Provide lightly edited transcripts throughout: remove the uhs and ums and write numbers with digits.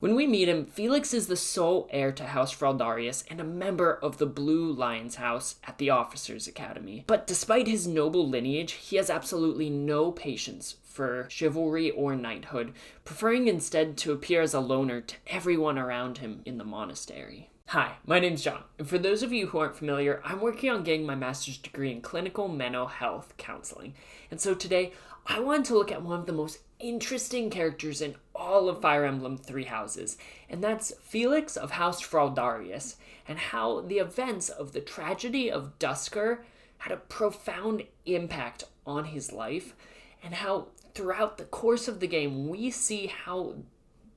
When we meet him, Felix is the sole heir to House Fraldarius and a member of the Blue Lion's House at the Officers' Academy. But despite his noble lineage, he has absolutely no patience for chivalry or knighthood, preferring instead to appear as a loner to everyone around him in the monastery. Hi, my name's John, and for those of you who aren't familiar, I'm working on getting my master's degree in clinical mental health counseling. And so today, I wanted to look at one of the most interesting characters in all of Fire Emblem Three Houses, and that's Felix of House Fraldarius, and how the events of the tragedy of Duscur had a profound impact on his life, and how throughout the course of the game, we see how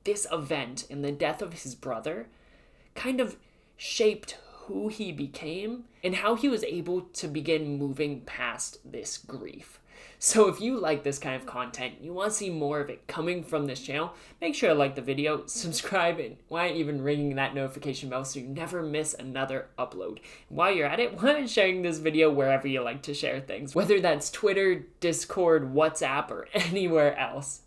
this event and the death of his brother kind of shaped who he became and how he was able to begin moving past this grief. So if you like this kind of content, you want to see more of it coming from this channel, make sure to like the video, subscribe, and why not even ringing that notification bell so you never miss another upload. While you're at it, why not sharing this video wherever you like to share things, whether that's Twitter, Discord, WhatsApp, or anywhere else.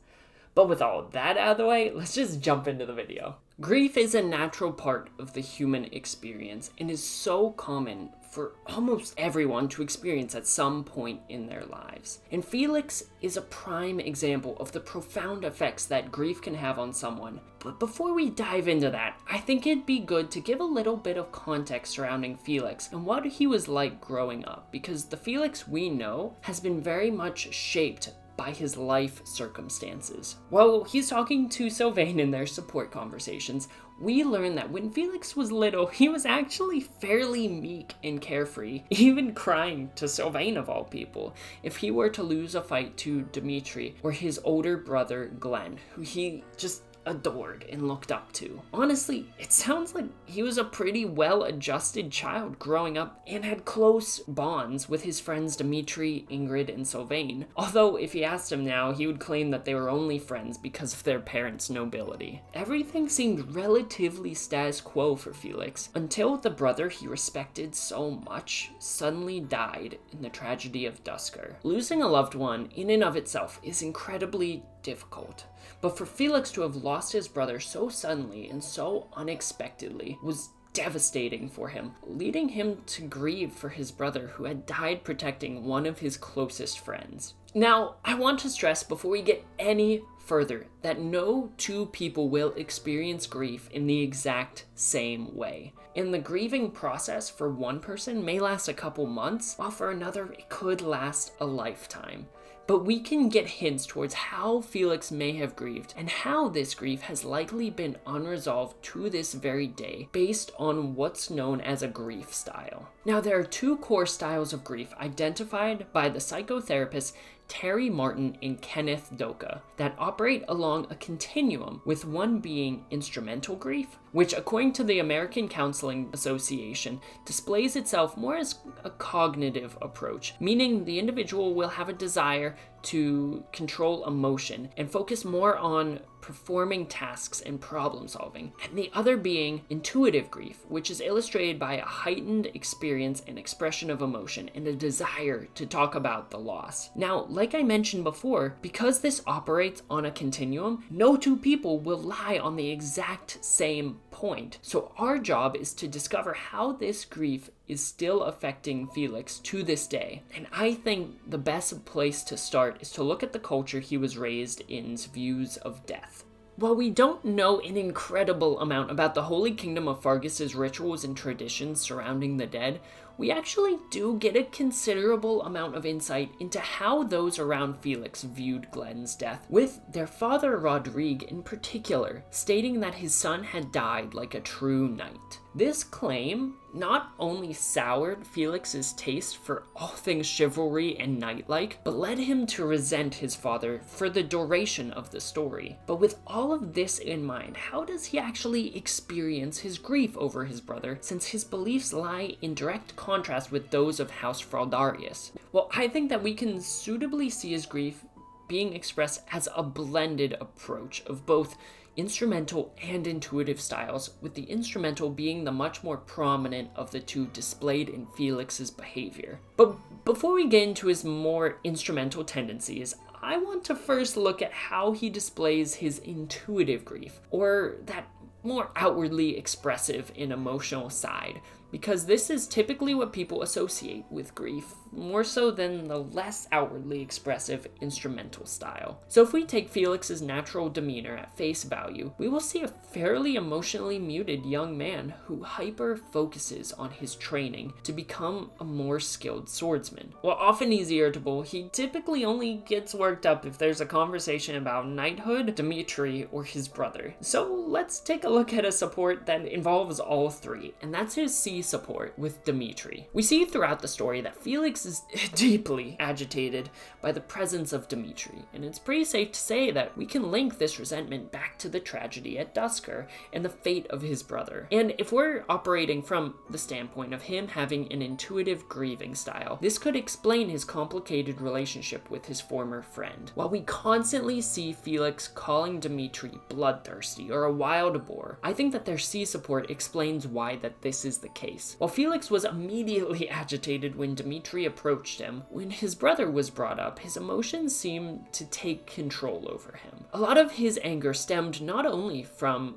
But with all of that out of the way, let's just jump into the video. Grief is a natural part of the human experience and is so common for almost everyone to experience at some point in their lives. And Felix is a prime example of the profound effects that grief can have on someone. But before we dive into that, I think it'd be good to give a little bit of context surrounding Felix and what he was like growing up, because the Felix we know has been very much shaped by his life circumstances. While he's talking to Sylvain in their support conversations, we learn that when Felix was little, he was actually fairly meek and carefree, even crying to Sylvain of all people if he were to lose a fight to Dimitri or his older brother Glenn, who he just adored and looked up to. Honestly, it sounds like he was a pretty well-adjusted child growing up and had close bonds with his friends Dimitri, Ingrid, and Sylvain. Although, if you asked him now, he would claim that they were only friends because of their parents' nobility. Everything seemed relatively status quo for Felix, until the brother he respected so much suddenly died in the tragedy of Duscur. Losing a loved one, in and of itself, is incredibly difficult. But for Felix to have lost his brother so suddenly and so unexpectedly was devastating for him, leading him to grieve for his brother who had died protecting one of his closest friends. Now, I want to stress before we get any further that no two people will experience grief in the exact same way. And the grieving process for one person may last a couple months, while for another it could last a lifetime. But we can get hints towards how Felix may have grieved and how this grief has likely been unresolved to this very day based on what's known as a grief style. Now, there are two core styles of grief identified by the psychotherapists Terry Martin and Kenneth Doka that operate along a continuum, with one being instrumental grief, which according to the American Counseling Association displays itself more as a cognitive approach, meaning the individual will have a desire to control emotion and focus more on performing tasks and problem solving, and the other being intuitive grief, which is illustrated by a heightened experience and expression of emotion and a desire to talk about the loss. Now, like I mentioned before, because this operates on a continuum, no two people will lie on the exact same point. So our job is to discover how this grief is still affecting Felix to this day. And I think the best place to start is to look at the culture he was raised in's views of death. While we don't know an incredible amount about the Holy Kingdom of Fargus's rituals and traditions surrounding the dead, we actually do get a considerable amount of insight into how those around Felix viewed Glenn's death, with their father Rodrigue in particular stating that his son had died like a true knight. This claim not only soured Felix's taste for all things chivalry and knight-like, but led him to resent his father for the duration of the story. But with all of this in mind, how does he actually experience his grief over his brother, since his beliefs lie in direct contrast with those of House Fraldarius? Well, I think that we can suitably see his grief being expressed as a blended approach of both instrumental and intuitive styles, with the instrumental being the much more prominent of the two displayed in Felix's behavior. But before we get into his more instrumental tendencies, I want to first look at how he displays his intuitive grief, or that more outwardly expressive and emotional side, because this is typically what people associate with grief, more so than the less outwardly expressive instrumental style. So if we take Felix's natural demeanor at face value, we will see a fairly emotionally muted young man who hyper-focuses on his training to become a more skilled swordsman. While often he's irritable, he typically only gets worked up if there's a conversation about knighthood, Dimitri, or his brother. So let's take a look at a support that involves all three, and that's his C support with Dimitri. We see throughout the story that Felix is deeply agitated by the presence of Dimitri, and it's pretty safe to say that we can link this resentment back to the tragedy at Duscur and the fate of his brother. And if we're operating from the standpoint of him having an intuitive grieving style, this could explain his complicated relationship with his former friend. While we constantly see Felix calling Dimitri bloodthirsty or a wild boar, I think that their C support explains why that this is the case. While Felix was immediately agitated when Dimitri approached him, when his brother was brought up, his emotions seemed to take control over him. A lot of his anger stemmed not only from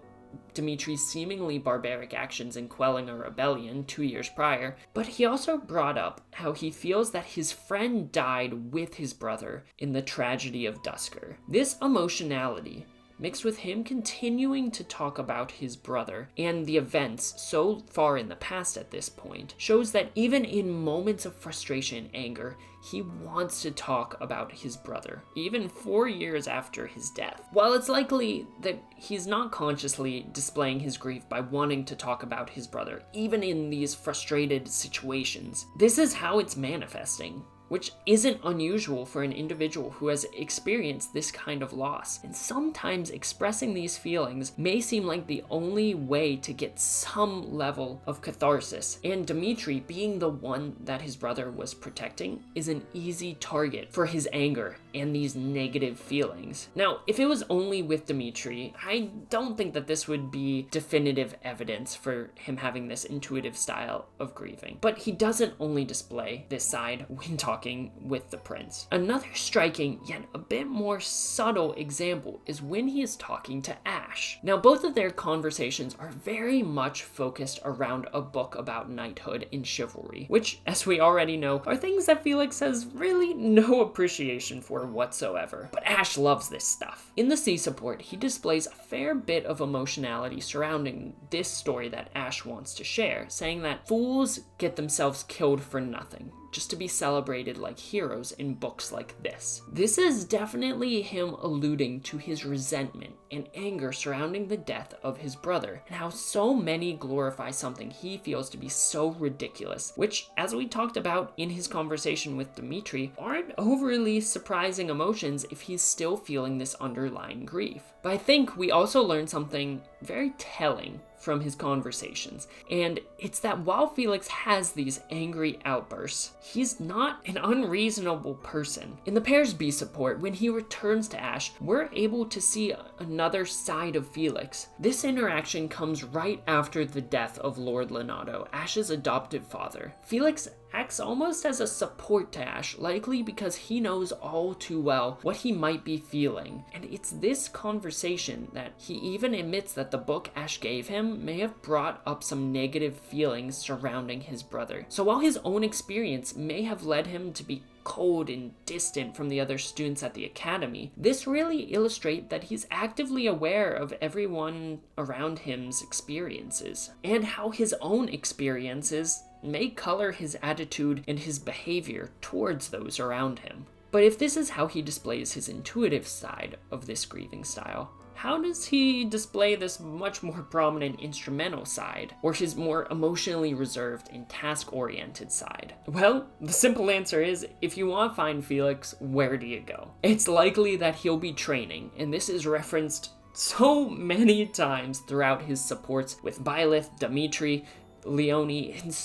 Dimitri's seemingly barbaric actions in quelling a rebellion 2 years prior, but he also brought up how he feels that his friend died with his brother in the tragedy of Duscur. This emotionality, mixed with him continuing to talk about his brother and the events so far in the past at this point, shows that even in moments of frustration and anger, he wants to talk about his brother, even 4 years after his death. While it's likely that he's not consciously displaying his grief by wanting to talk about his brother, even in these frustrated situations, this is how it's manifesting, which isn't unusual for an individual who has experienced this kind of loss. And sometimes expressing these feelings may seem like the only way to get some level of catharsis, and Dimitri, being the one that his brother was protecting, is an easy target for his anger and these negative feelings. Now, if it was only with Dimitri, I don't think that this would be definitive evidence for him having this intuitive style of grieving. But he doesn't only display this side when talking with the prince. Another striking, yet a bit more subtle example is when he is talking to Ashe. Now, both of their conversations are very much focused around a book about knighthood and chivalry, which, as we already know, are things that Felix has really no appreciation for whatsoever. But Ashe loves this stuff. In the C support, he displays a fair bit of emotionality surrounding this story that Ashe wants to share, saying that fools get themselves killed for nothing, just to be celebrated like heroes in books like this. This is definitely him alluding to his resentment and anger surrounding the death of his brother, and how so many glorify something he feels to be so ridiculous, which, as we talked about in his conversation with Dimitri, aren't overly surprising emotions if he's still feeling this underlying grief. But I think we also learn something very telling from his conversations, and it's that while Felix has these angry outbursts, he's not an unreasonable person. In the pair's B support, when he returns to Ashe, we're able to see another side of Felix. This interaction comes right after the death of Lord Leonie, Ashe's adoptive father. Felix acts almost as a support to Ashe, likely because he knows all too well what he might be feeling. And it's this conversation that he even admits that the book Ashe gave him may have brought up some negative feelings surrounding his brother. So while his own experience may have led him to be cold and distant from the other students at the academy, this really illustrates that he's actively aware of everyone around him's experiences, and how his own experiences may color his attitude and his behavior towards those around him. But if this is how he displays his intuitive side of this grieving style, how does he display this much more prominent instrumental side, or his more emotionally reserved and task-oriented side? Well, the simple answer is, if you want to find Felix, where do you go? It's likely that he'll be training, and this is referenced so many times throughout his supports with Byleth, Dimitri, Leonie, and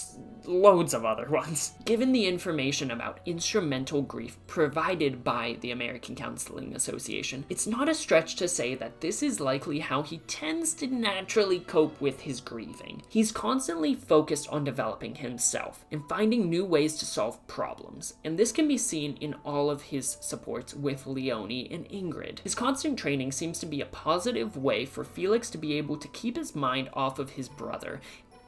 loads of other ones. Given the information about instrumental grief provided by the American Counseling Association, it's not a stretch to say that this is likely how he tends to naturally cope with his grieving. He's constantly focused on developing himself and finding new ways to solve problems, and this can be seen in all of his supports with Leonie and Ingrid. His constant training seems to be a positive way for Felix to be able to keep his mind off of his brother,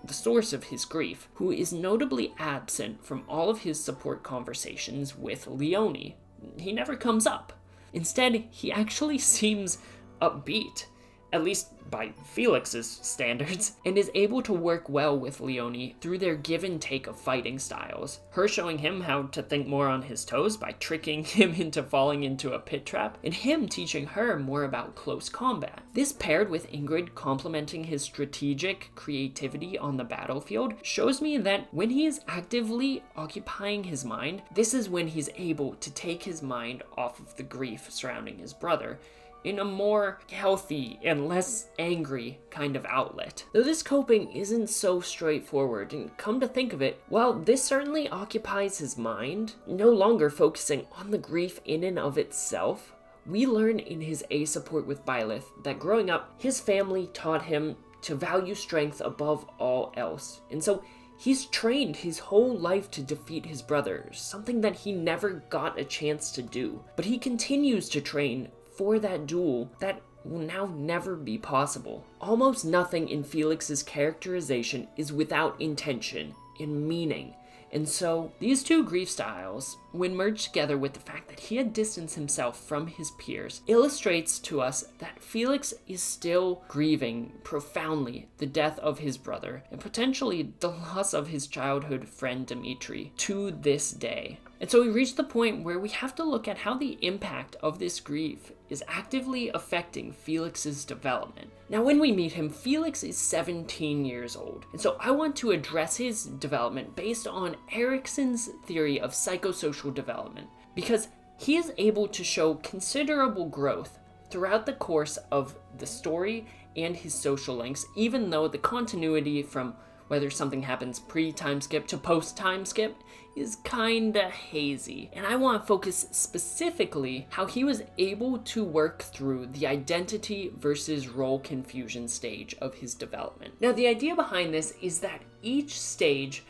the source of his grief, who is notably absent from all of his support conversations with Leonie. He never comes up. Instead, he actually seems upbeat, at least by Felix's standards, and is able to work well with Leonie through their give and take of fighting styles. Her showing him how to think more on his toes by tricking him into falling into a pit trap, and him teaching her more about close combat. This paired with Ingrid complementing his strategic creativity on the battlefield shows me that when he is actively occupying his mind, this is when he's able to take his mind off of the grief surrounding his brother in a more healthy and less angry kind of outlet. Though this coping isn't so straightforward, and come to think of it, while this certainly occupies his mind, no longer focusing on the grief in and of itself, we learn in his A support with Byleth that growing up, his family taught him to value strength above all else, and so he's trained his whole life to defeat his brother, something that he never got a chance to do. But he continues to train for that duel that will now never be possible. Almost nothing in Felix's characterization is without intention and meaning. And so, these two grief styles, when merged together with the fact that he had distanced himself from his peers, illustrates to us that Felix is still grieving profoundly the death of his brother, and potentially the loss of his childhood friend Dimitri, to this day. And so we reach the point where we have to look at how the impact of this grief is actively affecting Felix's development. Now, when we meet him, Felix is 17 years old, and so I want to address his development based on Erikson's theory of psychosocial development, because he is able to show considerable growth throughout the course of the story and his social links, even though the continuity from whether something happens pre-time skip to post-time skip is kinda hazy. And I want to focus specifically how he was able to work through the identity versus role confusion stage of his development. Now, the idea behind this is that each stage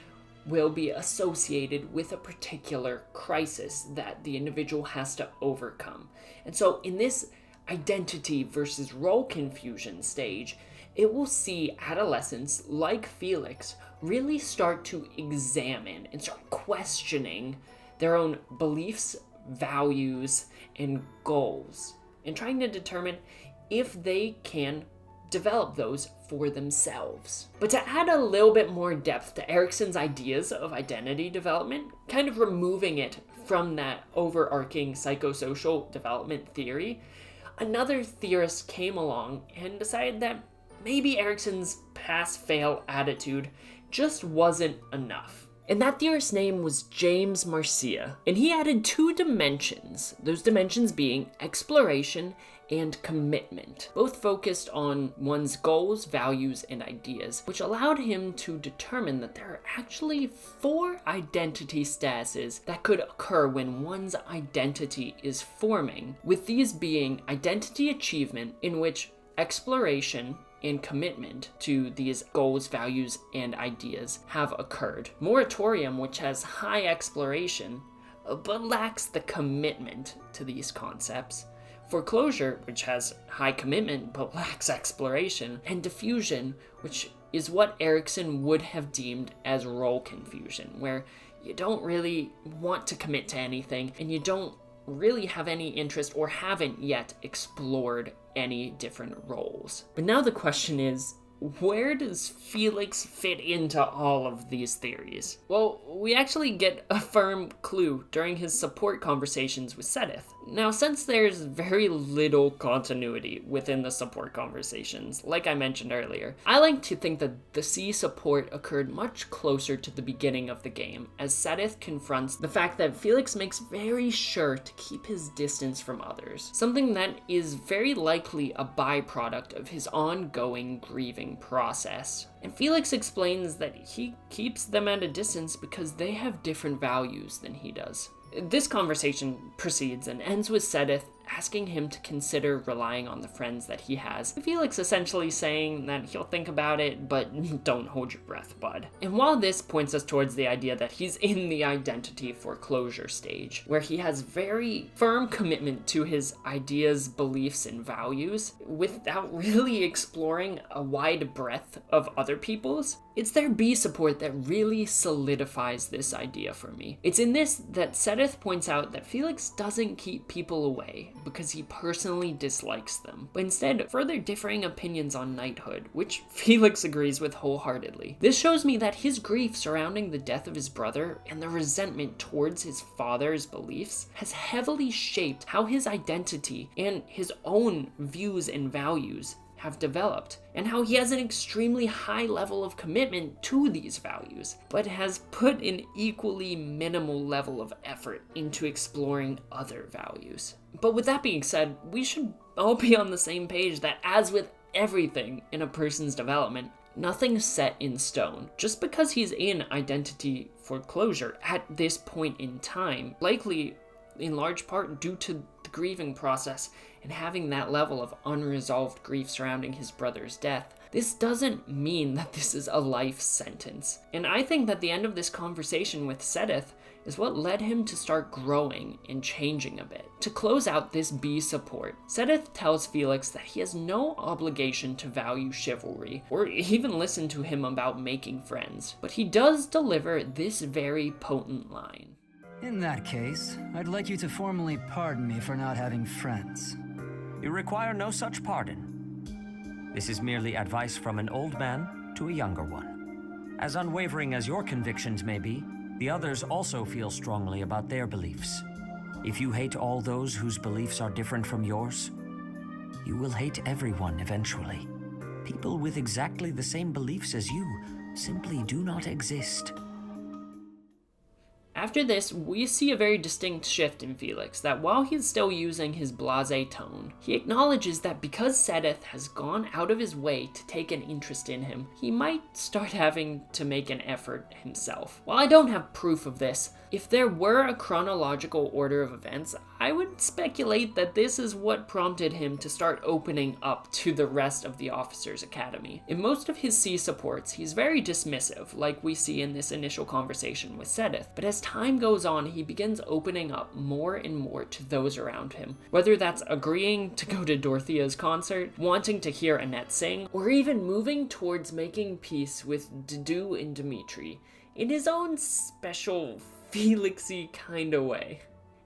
will be associated with a particular crisis that the individual has to overcome. And so in this identity versus role confusion stage, it will see adolescents like Felix really start to examine and start questioning their own beliefs, values, and goals, and trying to determine if they can develop those for themselves. But to add a little bit more depth to Erikson's ideas of identity development, kind of removing it from that overarching psychosocial development theory, another theorist came along and decided that maybe Erikson's pass-fail attitude just wasn't enough. And that theorist's name was James Marcia, and he added two dimensions, those dimensions being exploration and commitment, both focused on one's goals, values, and ideas, which allowed him to determine that there are actually 4 identity statuses that could occur when one's identity is forming, with these being identity achievement, in which exploration and commitment to these goals, values, and ideas have occurred. Moratorium, which has high exploration, but lacks the commitment to these concepts. Foreclosure, which has high commitment, but lacks exploration. And diffusion, which is what Erikson would have deemed as role confusion, where you don't really want to commit to anything, and you don't really have any interest or haven't yet explored any different roles. But now the question is, where does Felix fit into all of these theories? Well, we actually get a firm clue during his support conversations with Seteth. Now, since there's very little continuity within the support conversations, like I mentioned earlier, I like to think that the C support occurred much closer to the beginning of the game, as Seteth confronts the fact that Felix makes very sure to keep his distance from others, something that is very likely a byproduct of his ongoing grieving process. And Felix explains that he keeps them at a distance because they have different values than he does. This conversation proceeds and ends with Seteth asking him to consider relying on the friends that he has. Felix essentially saying that he'll think about it, but don't hold your breath, bud. And while this points us towards the idea that he's in the identity foreclosure stage, where he has very firm commitment to his ideas, beliefs, and values, without really exploring a wide breadth of other people's, it's their B support that really solidifies this idea for me. It's in this that Seteth points out that Felix doesn't keep people away because he personally dislikes them, but instead further differing opinions on knighthood, which Felix agrees with wholeheartedly. This shows me that his grief surrounding the death of his brother and the resentment towards his father's beliefs has heavily shaped how his identity and his own views and values have developed, and how he has an extremely high level of commitment to these values, but has put an equally minimal level of effort into exploring other values. But with that being said, we should all be on the same page that, as with everything in a person's development, nothing's set in stone. Just because he's in identity foreclosure at this point in time, likely in large part due to the grieving process and having that level of unresolved grief surrounding his brother's death, this doesn't mean that this is a life sentence. And I think that the end of this conversation with Seteth is what led him to start growing and changing a bit. To close out this B support, Seteth tells Felix that he has no obligation to value chivalry, or even listen to him about making friends, but he does deliver this very potent line. In that case, I'd like you to formally pardon me for not having friends. You require no such pardon. This is merely advice from an old man to a younger one. As unwavering as your convictions may be, the others also feel strongly about their beliefs. If you hate all those whose beliefs are different from yours, you will hate everyone eventually. People with exactly the same beliefs as you simply do not exist. After this, we see a very distinct shift in Felix, that while he's still using his blasé tone, he acknowledges that because Seteth has gone out of his way to take an interest in him, he might start having to make an effort himself. While I don't have proof of this, if there were a chronological order of events, I would speculate that this is what prompted him to start opening up to the rest of the Officers' Academy. In most of his C supports, he's very dismissive, like we see in this initial conversation with Seteth, but as time goes on, he begins opening up more and more to those around him, whether that's agreeing to go to Dorothea's concert, wanting to hear Annette sing, or even moving towards making peace with Dudu and Dimitri, in his own special Felixy kind of way.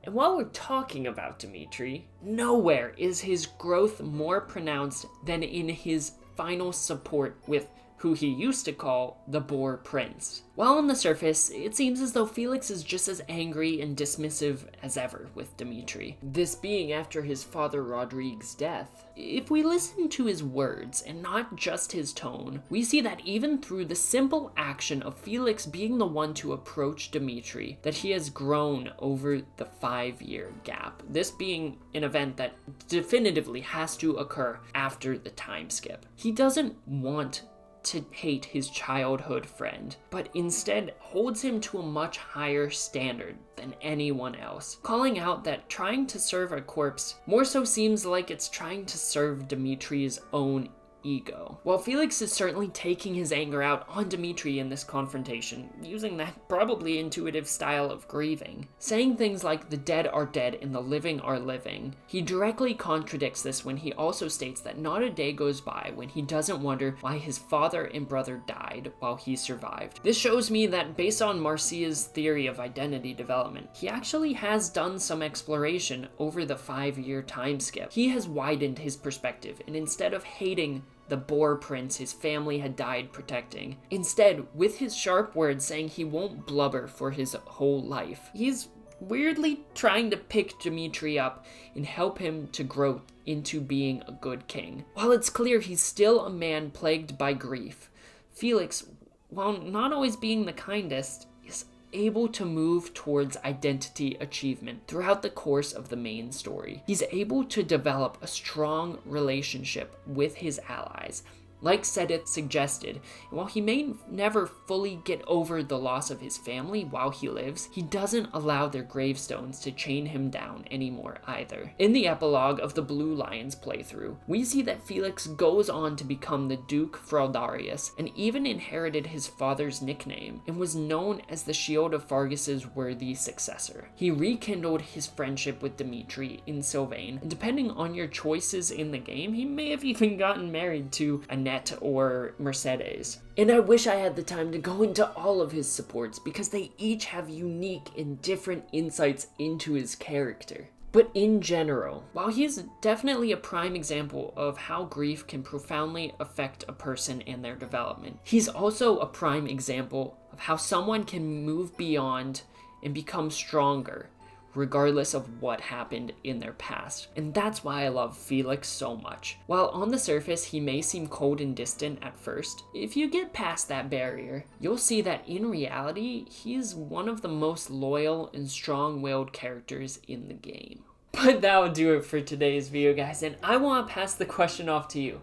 And while we're talking about Dimitri, nowhere is his growth more pronounced than in his final support with who he used to call the Boar Prince. While on the surface, it seems as though Felix is just as angry and dismissive as ever with Dimitri, this being after his father Rodrigue's death. If we listen to his words and not just his tone, we see that even through the simple action of Felix being the one to approach Dimitri, that he has grown over the 5-year gap, this being an event that definitively has to occur after the time skip. He doesn't want to hate his childhood friend, but instead holds him to a much higher standard than anyone else, calling out that trying to serve a corpse more so seems like it's trying to serve Dimitri's own ego. While Felix is certainly taking his anger out on Dimitri in this confrontation, using that probably intuitive style of grieving, saying things like the dead are dead and the living are living, he directly contradicts this when he also states that not a day goes by when he doesn't wonder why his father and brother died while he survived. This shows me that based on Marcia's theory of identity development, he actually has done some exploration over the 5-year time skip. He has widened his perspective, and instead of hating the Boar Prince his family had died protecting, instead, with his sharp words saying he won't blubber for his whole life, he's weirdly trying to pick Dimitri up and help him to grow into being a good king. While it's clear he's still a man plagued by grief, Felix, while not always being the kindest, is able to move towards identity achievement throughout the course of the main story. He's able to develop a strong relationship with his allies, like Seteth suggested, and while he may never fully get over the loss of his family while he lives, he doesn't allow their gravestones to chain him down anymore either. In the epilogue of the Blue Lions playthrough, we see that Felix goes on to become the Duke Fraldarius, and even inherited his father's nickname, and was known as the Shield of Fargus's worthy successor. He rekindled his friendship with Dimitri and Sylvain, and depending on your choices in the game, he may have even gotten married to Annette or Mercedes. And I wish I had the time to go into all of his supports because they each have unique and different insights into his character. But in general, while he is definitely a prime example of how grief can profoundly affect a person and their development, he's also a prime example of how someone can move beyond and become stronger regardless of what happened in their past. And that's why I love Felix so much. While on the surface he may seem cold and distant at first, if you get past that barrier, you'll see that in reality, he's one of the most loyal and strong-willed characters in the game. But that'll do it for today's video, guys, and I want to pass the question off to you.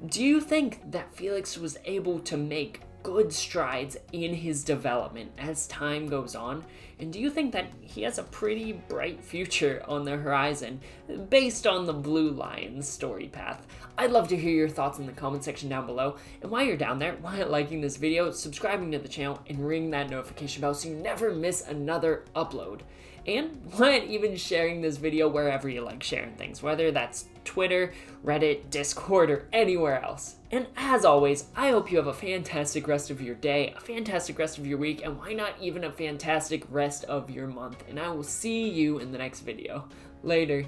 Do you think that Felix was able to make good strides in his development as time goes on? And do you think that he has a pretty bright future on the horizon based on the Blue Lions story path? I'd love to hear your thoughts in the comment section down below. And while you're down there, why not liking this video, subscribing to the channel, and ring that notification bell so you never miss another upload. And why not even sharing this video wherever you like sharing things, whether that's Twitter, Reddit, Discord, or anywhere else. And as always, I hope you have a fantastic rest of your day, a fantastic rest of your week, and why not even a fantastic rest of your month. And I will see you in the next video. Later.